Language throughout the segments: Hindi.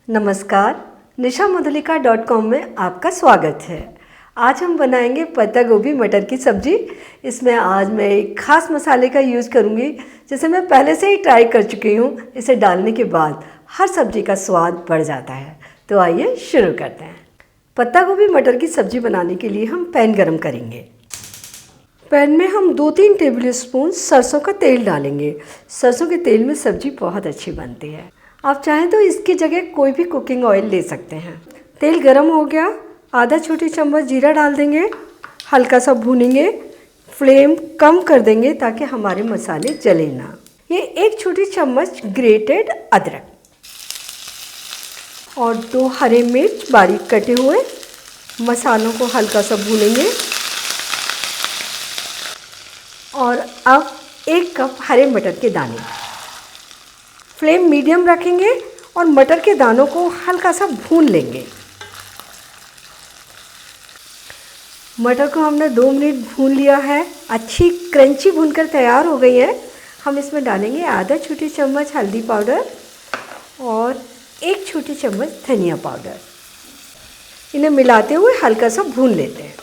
नमस्कार, nishamudhalika.com में आपका स्वागत है। आज हम बनाएंगे पत्ता गोभी मटर की सब्ज़ी। इसमें आज मैं एक ख़ास मसाले का यूज़ करूँगी जिसे मैं पहले से ही ट्राई कर चुकी हूँ। इसे डालने के बाद हर सब्ज़ी का स्वाद बढ़ जाता है। तो आइए शुरू करते हैं। पत्ता गोभी मटर की सब्ज़ी बनाने के लिए हम पैन गरम करेंगे। पैन में हम 2-3 टेबल स्पून सरसों का तेल डालेंगे। सरसों के तेल में सब्ज़ी बहुत अच्छी बनती है। आप चाहें तो इसकी जगह कोई भी कुकिंग ऑयल ले सकते हैं। तेल गरम हो गया, आधा छोटी चम्मच जीरा डाल देंगे, हल्का सा भूनेंगे, फ्लेम कम कर देंगे ताकि हमारे मसाले जले ना। ये 1 छोटी चम्मच ग्रेटेड अदरक और 2 हरे मिर्च बारीक कटे हुए। मसालों को हल्का सा भूनेंगे और अब 1 कप हरे मटर के दाने। फ्लेम मीडियम रखेंगे और मटर के दानों को हल्का सा भून लेंगे। मटर को हमने 2 मिनट भून लिया है। अच्छी क्रंची भूनकर तैयार हो गई है। हम इसमें डालेंगे आधा छोटी चम्मच हल्दी पाउडर और 1 छोटी चम्मच धनिया पाउडर। इन्हें मिलाते हुए हल्का सा भून लेते हैं।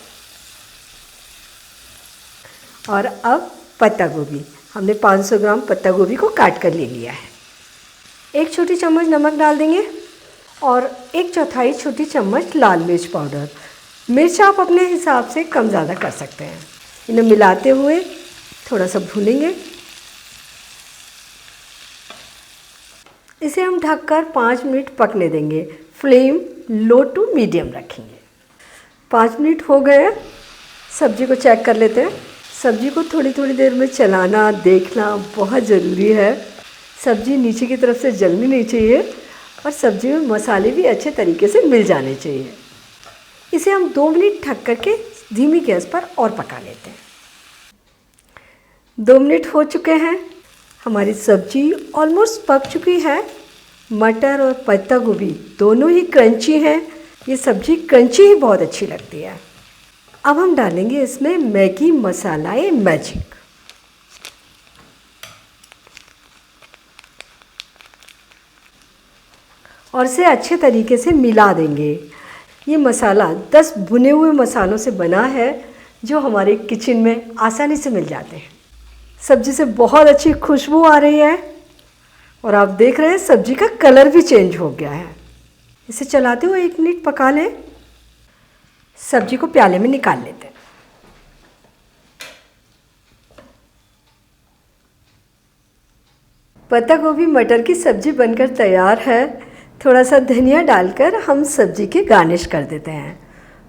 और अब पत्ता गोभी, हमने 500 ग्राम पत्ता गोभी को काट कर ले लिया है। 1 छोटी चम्मच नमक डाल देंगे और 1/4 छोटी चम्मच लाल मिर्च पाउडर। मिर्च आप अपने हिसाब से कम ज़्यादा कर सकते हैं। इन्हें मिलाते हुए थोड़ा सा भूनेंगे। इसे हम ढककर 5 मिनट पकने देंगे। फ्लेम लो टू मीडियम रखेंगे। 5 मिनट हो गए। सब्जी को चेक कर लेते हैं। सब्जी को थोड़ी थोड़ी देर में चलाना देखना बहुत ज़रूरी है। सब्ज़ी नीचे की तरफ से जलनी नहीं चाहिए और सब्ज़ी में मसाले भी अच्छे तरीके से मिल जाने चाहिए। इसे हम 2 मिनट ढक करके धीमी गैस पर और पका लेते हैं। 2 मिनट हो चुके हैं। हमारी सब्ज़ी ऑलमोस्ट पक चुकी है। मटर और पत्ता गोभी दोनों ही क्रंची हैं। ये सब्ज़ी क्रंची ही बहुत अच्छी लगती है। अब हम डालेंगे इसमें मैगी मसाला मैजिक। और इसे अच्छे तरीके से मिला देंगे। ये मसाला 10 भुने हुए मसालों से बना है जो हमारे किचन में आसानी से मिल जाते हैं। सब्ज़ी से बहुत अच्छी खुशबू आ रही है और आप देख रहे हैं सब्ज़ी का कलर भी चेंज हो गया है। इसे चलाते हुए 1 मिनट पका लें। सब्ज़ी को प्याले में निकाल लेते हैं। पत्ता गोभी मटर की सब्ज़ी बनकर तैयार है। थोड़ा सा धनिया डालकर हम सब्ज़ी के गार्निश कर देते हैं।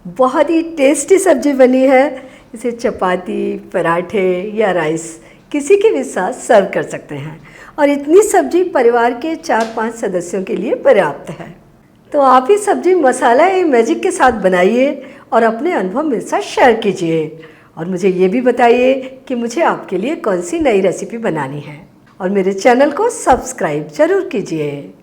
बहुत ही टेस्टी सब्ज़ी बनी है। इसे चपाती, पराठे या राइस किसी के भी साथ सर्व कर सकते हैं और इतनी सब्ज़ी परिवार के 4-5 सदस्यों के लिए पर्याप्त है। तो आप ही सब्ज़ी मसाला मैजिक के साथ बनाइए और अपने अनुभव मेरे साथ शेयर कीजिए और मुझे ये भी बताइए कि मुझे आपके लिए कौन सी नई रेसिपी बनानी है और मेरे चैनल को सब्सक्राइब ज़रूर कीजिए।